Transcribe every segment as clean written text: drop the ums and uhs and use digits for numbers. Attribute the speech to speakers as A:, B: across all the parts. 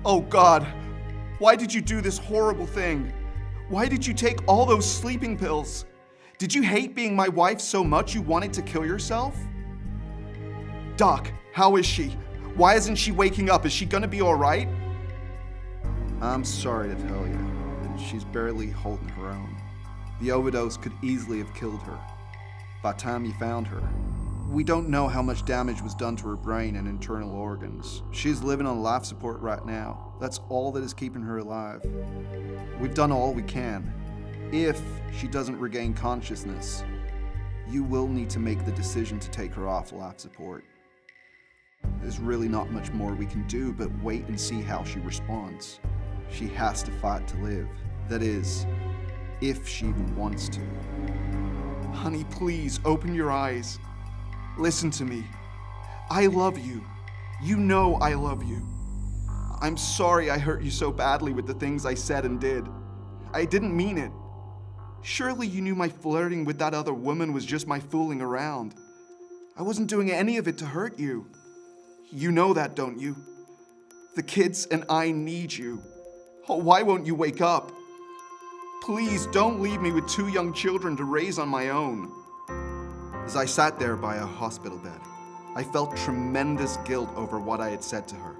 A: Oh God, why did you do this horrible thing? Why did you take all those sleeping pills? Did you hate being my wife so much you wanted to kill yourself? Doc, how is she? Why isn't she waking up? Is she gonna be all right?
B: I'm sorry to tell you, but she's barely holding her own. The overdose could easily have killed her. By the time you found her, we don't know how much damage was done to her brain and internal organs. She's living on life support right now. That's all that is keeping her alive. We've done all we can. If she doesn't regain consciousness, you will need to make the decision to take her off life support. There's really not much more we can do but wait and see how she responds. She has to fight to live. That is, if she even wants to.
A: Honey, please, open your eyes. Listen to me. I love you. You know I love you. I'm sorry I hurt you so badly with the things I said and did. I didn't mean it. Surely you knew my flirting with that other woman was just my fooling around. I wasn't doing any of it to hurt you. You know that, don't you? The kids and I need you. Oh, why won't you wake up? Please don't leave me with 2 young children to raise on my own.
B: As I sat there by a hospital bed, I felt tremendous guilt over what I had said to her.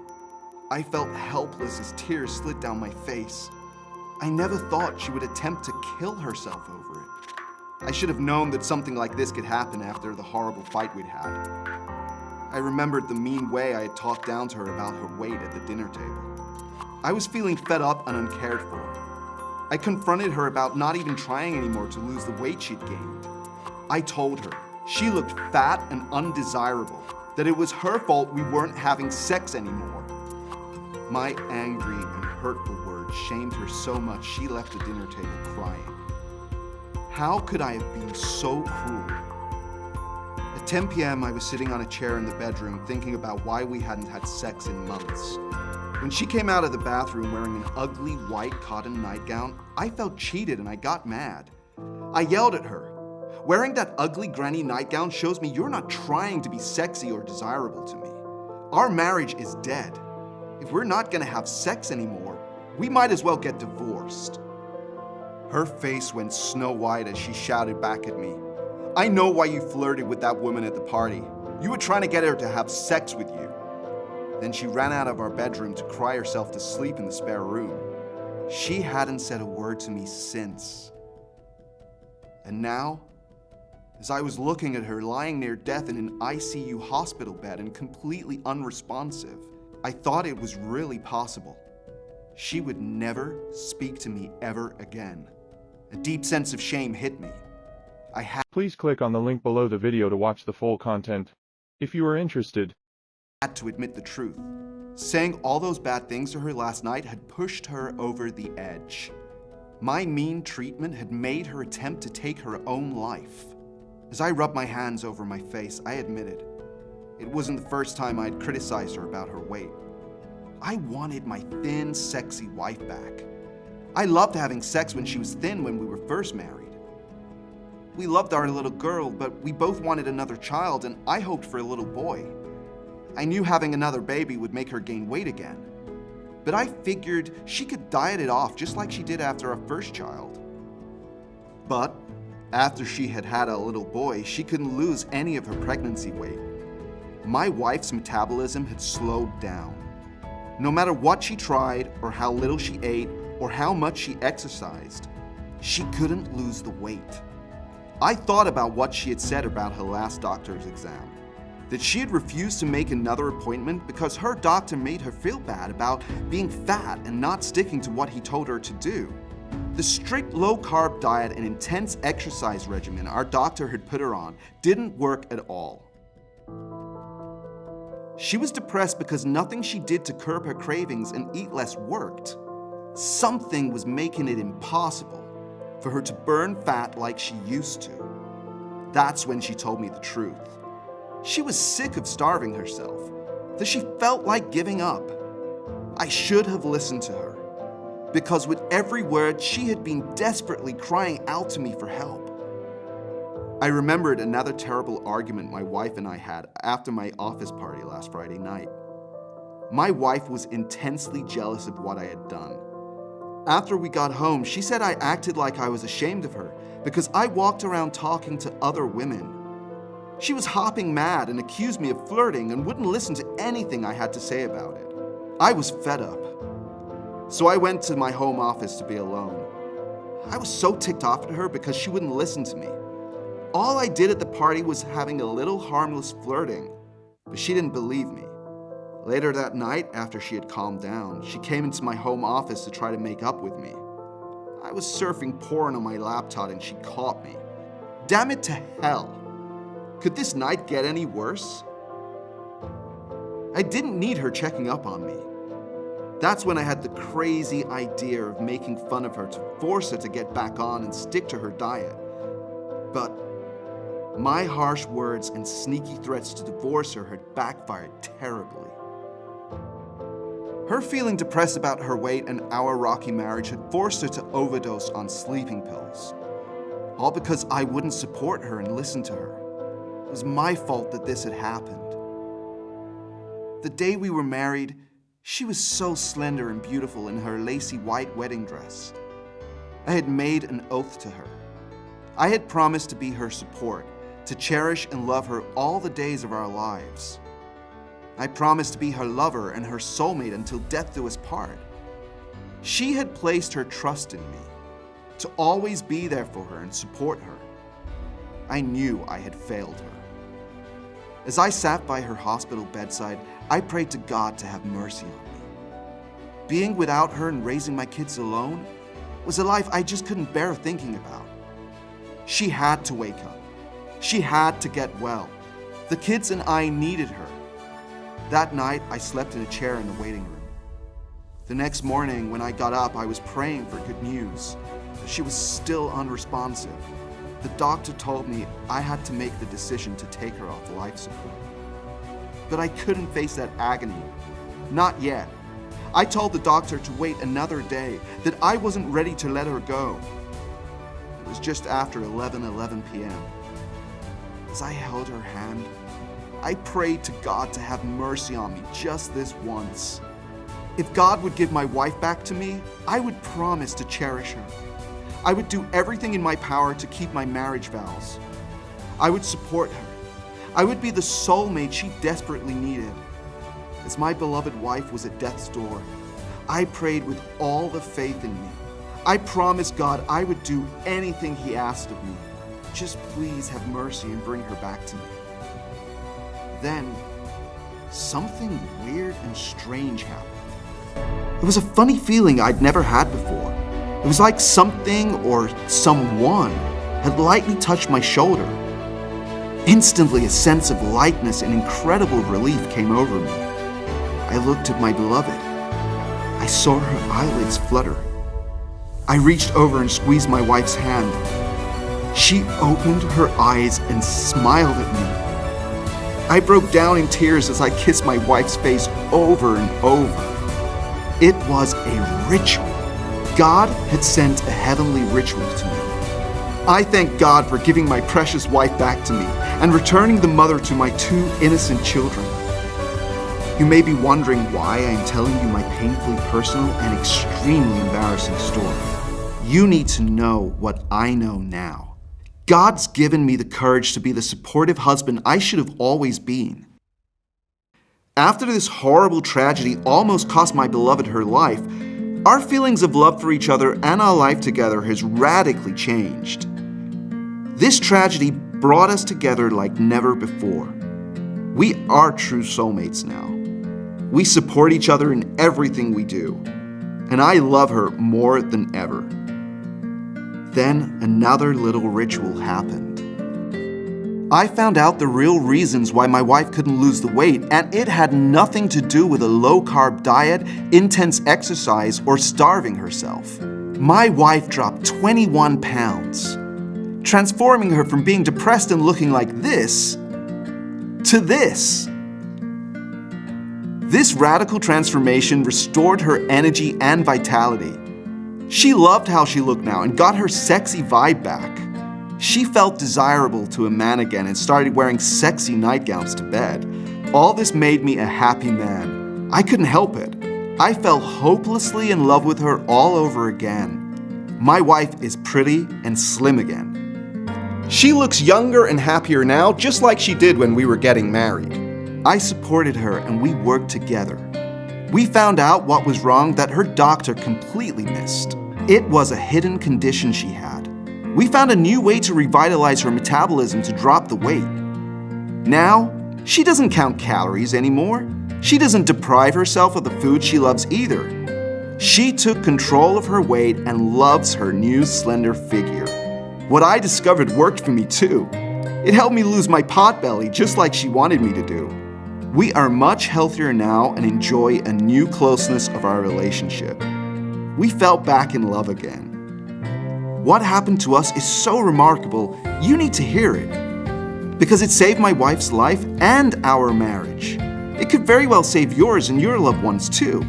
B: I felt helpless as tears slid down my face. I never thought she would attempt to kill herself over it. I should have known that something like this could happen after the horrible fight we'd had. I remembered the mean way I had talked down to her about her weight at the dinner table. I was feeling fed up and uncared for. I confronted her about not even trying anymore to lose the weight she'd gained. I told her she looked fat and undesirable, that it was her fault we weren't having sex anymore. My angry and hurtful words shamed her so much she left the dinner table crying. How could I have been so cruel? At 10 p.m., I was sitting on a chair in the bedroom thinking about why we hadn't had sex in months. When she came out of the bathroom wearing an ugly white cotton nightgown, I felt cheated and I got mad. I yelled at her. Wearing that ugly granny nightgown shows me you're not trying to be sexy or desirable to me. Our marriage is dead. If we're not gonna have sex anymore, we might as well get divorced. Her face went snow white as she shouted back at me. I know why you flirted with that woman at the party. You were trying to get her to have sex with you. Then she ran out of our bedroom to cry herself to sleep in the spare room. She hadn't said a word to me since. And now, as I was looking at her lying near death in an ICU hospital bed and completely unresponsive, I thought it was really possible. She would never speak to me ever again. A deep sense of shame hit me.
C: Please click on the link below the video to watch the full content. If you are interested,
B: had to admit the truth. Saying all those bad things to her last night had pushed her over the edge. My mean treatment had made her attempt to take her own life. As I rubbed my hands over my face, I admitted, it wasn't the first time I'd criticized her about her weight. I wanted my thin, sexy wife back. I loved having sex when she was thin when we were first married. We loved our little girl, but we both wanted another child, and I hoped for a little boy. I knew having another baby would make her gain weight again. But I figured she could diet it off just like she did after our first child. But after she had had a little boy, she couldn't lose any of her pregnancy weight. My wife's metabolism had slowed down. No matter what she tried, or how little she ate, or how much she exercised, she couldn't lose the weight. I thought about what she had said about her last doctor's exam, that she had refused to make another appointment because her doctor made her feel bad about being fat and not sticking to what he told her to do. The strict low-carb diet and intense exercise regimen our doctor had put her on didn't work at all. She was depressed because nothing she did to curb her cravings and eat less worked. Something was making it impossible for her to burn fat like she used to. That's when she told me the truth. She was sick of starving herself, that she felt like giving up. I should have listened to her, because with every word she had been desperately crying out to me for help. I remembered another terrible argument my wife and I had after my office party last Friday night. My wife was intensely jealous of what I had done. After we got home, she said I acted like I was ashamed of her because I walked around talking to other women. She was hopping mad and accused me of flirting and wouldn't listen to anything I had to say about it. I was fed up. So I went to my home office to be alone. I was so ticked off at her because she wouldn't listen to me. All I did at the party was having a little harmless flirting, but she didn't believe me. Later that night, after she had calmed down, she came into my home office to try to make up with me. I was surfing porn on my laptop and she caught me. Damn it to hell! Could this night get any worse? I didn't need her checking up on me. That's when I had the crazy idea of making fun of her to force her to get back on and stick to her diet. But my harsh words and sneaky threats to divorce her had backfired terribly. Her feeling depressed about her weight and our rocky marriage had forced her to overdose on sleeping pills. All because I wouldn't support her and listen to her. It was my fault that this had happened. The day we were married, she was so slender and beautiful in her lacy white wedding dress. I had made an oath to her. I had promised to be her support, to cherish and love her all the days of our lives. I promised to be her lover and her soulmate until death do us part. She had placed her trust in me, to always be there for her and support her. I knew I had failed her. As I sat by her hospital bedside, I prayed to God to have mercy on me. Being without her and raising my kids alone was a life I just couldn't bear thinking about. She had to wake up. She had to get well. The kids and I needed her. That night, I slept in a chair in the waiting room. The next morning, when I got up, I was praying for good news. She was still unresponsive. The doctor told me I had to make the decision to take her off life support. But I couldn't face that agony. Not yet. I told the doctor to wait another day, that I wasn't ready to let her go. It was just after 11 p.m. As I held her hand, I prayed to God to have mercy on me just this once. If God would give my wife back to me, I would promise to cherish her. I would do everything in my power to keep my marriage vows. I would support her. I would be the soulmate she desperately needed. As my beloved wife was at death's door, I prayed with all the faith in me. I promised God I would do anything He asked of me. Just please have mercy and bring her back to me. Then, something weird and strange happened. It was a funny feeling I'd never had before. It was like something or someone had lightly touched my shoulder. Instantly, a sense of lightness and incredible relief came over me. I looked at my beloved. I saw her eyelids flutter. I reached over and squeezed my wife's hand. She opened her eyes and smiled at me. I broke down in tears as I kissed my wife's face over and over. It was a ritual. God had sent a heavenly ritual to me. I thank God for giving my precious wife back to me and returning the mother to my two innocent children. You may be wondering why I am telling you my painfully personal and extremely embarrassing story. You need to know what I know now. God's given me the courage to be the supportive husband I should have always been. After this horrible tragedy almost cost my beloved her life, our feelings of love for each other and our life together has radically changed. This tragedy brought us together like never before. We are true soulmates now. We support each other in everything we do, and I love her more than ever. Then another little ritual happened. I found out the real reasons why my wife couldn't lose the weight, and it had nothing to do with a low-carb diet, intense exercise, or starving herself. My wife dropped 21 pounds, transforming her from being depressed and looking like this to this. This radical transformation restored her energy and vitality. She loved how she looked now and got her sexy vibe back. She felt desirable to a man again and started wearing sexy nightgowns to bed. All this made me a happy man. I couldn't help it. I fell hopelessly in love with her all over again. My wife is pretty and slim again.
A: She looks younger and happier now, just like she did when we were getting married.
B: I supported her and we worked together. We found out what was wrong that her doctor completely missed. It was a hidden condition she had. We found a new way to revitalize her metabolism to drop the weight. Now, she doesn't count calories anymore. She doesn't deprive herself of the food she loves either. She took control of her weight and loves her new slender figure. What I discovered worked for me too. It helped me lose my pot belly just like she wanted me to do. We are much healthier now and enjoy a new closeness of our relationship. We fell back in love again. What happened to us is so remarkable, you need to hear it. Because it saved my wife's life and our marriage. It could very well save yours and your loved ones too.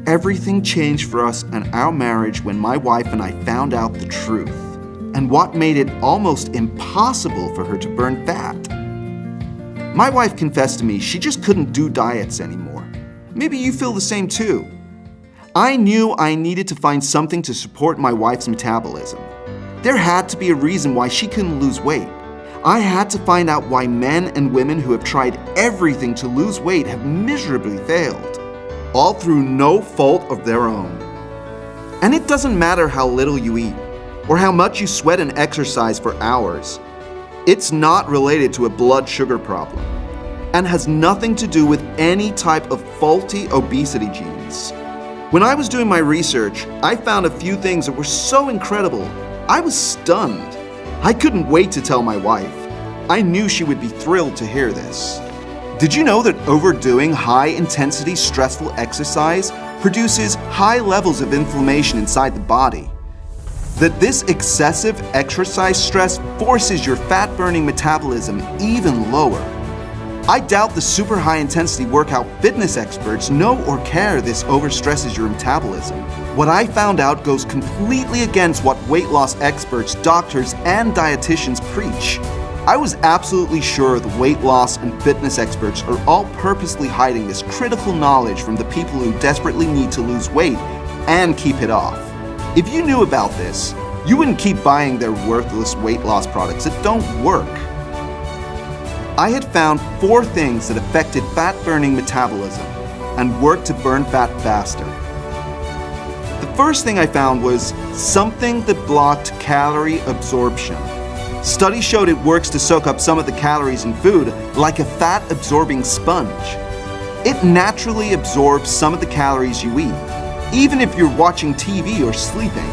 B: Everything changed for us and our marriage when my wife and I found out the truth, and what made it almost impossible for her to burn fat. My wife confessed to me she just couldn't do diets anymore. Maybe you feel the same too. I knew I needed to find something to support my wife's metabolism. There had to be a reason why she couldn't lose weight. I had to find out why men and women who have tried everything to lose weight have miserably failed, all through no fault of their own. And it doesn't matter how little you eat, or how much you sweat and exercise for hours. It's not related to a blood sugar problem, and has nothing to do with any type of faulty obesity genes. When I was doing my research, I found a few things that were so incredible, I was stunned. I couldn't wait to tell my wife. I knew she would be thrilled to hear this. Did you know that overdoing high-intensity stressful exercise produces high levels of inflammation inside the body? That this excessive exercise stress forces your fat-burning metabolism even lower? I doubt the super high-intensity workout fitness experts know or care this overstresses your metabolism. What I found out goes completely against what weight loss experts, doctors, and dietitians preach. I was absolutely sure the weight loss and fitness experts are all purposely hiding this critical knowledge from the people who desperately need to lose weight and keep it off. If you knew about this, you wouldn't keep buying their worthless weight loss products that don't work. I had found 4 things that affected fat-burning metabolism and worked to burn fat faster. The first thing I found was something that blocked calorie absorption. Studies showed it works to soak up some of the calories in food like a fat-absorbing sponge. It naturally absorbs some of the calories you eat, even if you're watching TV or sleeping.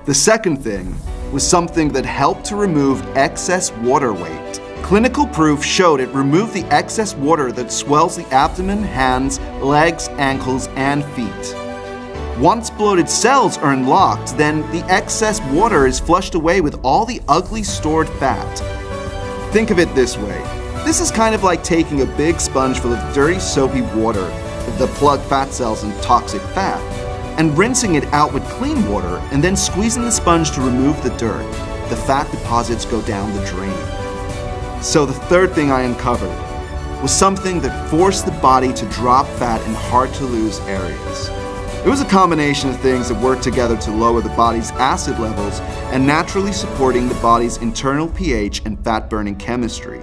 B: The second thing was something that helped to remove excess water weight. Clinical proof showed it removed the excess water that swells the abdomen, hands, legs, ankles, and feet. Once bloated cells are unlocked, then the excess water is flushed away with all the ugly stored fat. Think of it this way. This is kind of like taking a big sponge full of dirty, soapy water, the plugged fat cells and toxic fat, and rinsing it out with clean water and then squeezing the sponge to remove the dirt. The fat deposits go down the drain. So the third thing I uncovered was something that forced the body to drop fat in hard-to-lose areas. It was a combination of things that worked together to lower the body's acid levels and naturally supporting the body's internal pH and fat-burning chemistry.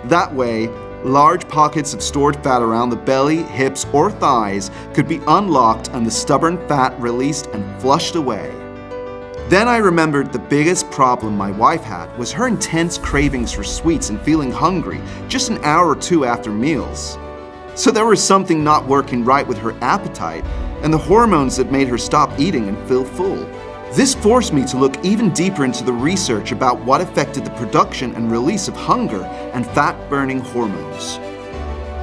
B: That way, large pockets of stored fat around the belly, hips, or thighs could be unlocked and the stubborn fat released and flushed away. Then I remembered the biggest problem my wife had was her intense cravings for sweets and feeling hungry just an hour or 2 after meals. So there was something not working right with her appetite and the hormones that made her stop eating and feel full. This forced me to look even deeper into the research about what affected the production and release of hunger and fat-burning hormones.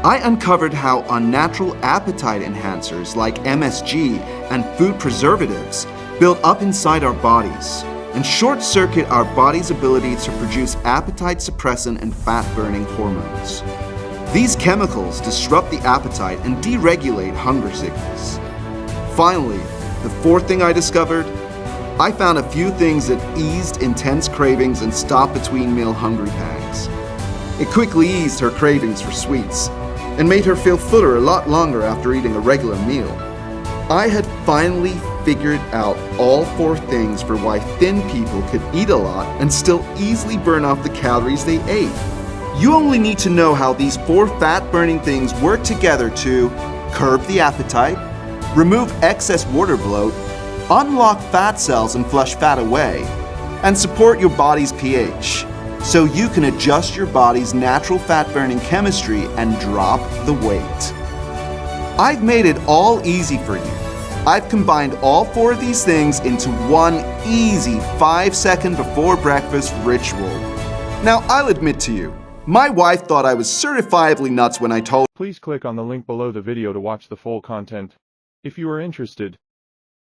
B: I uncovered how unnatural appetite enhancers like MSG and food preservatives build up inside our bodies and short-circuit our body's ability to produce appetite-suppressant and fat-burning hormones. These chemicals disrupt the appetite and deregulate hunger signals. Finally, the fourth thing I discovered I found a few things that eased intense cravings and stopped between meal hungry pangs. It quickly eased her cravings for sweets and made her feel fuller a lot longer after eating a regular meal. I had finally figured out all 4 things for why thin people could eat a lot and still easily burn off the calories they ate. You only need to know how these 4 fat-burning things work together to curb the appetite, remove excess water bloat, unlock fat cells and flush fat away, and support your body's pH, so you can adjust your body's natural fat-burning chemistry and drop the weight. I've made it all easy for you. I've combined all 4 of these things into one easy 5-second before breakfast ritual. Now, I'll admit to you, my wife thought I was certifiably nuts when I told
C: Please click on the link below the video to watch the full content. If you are interested,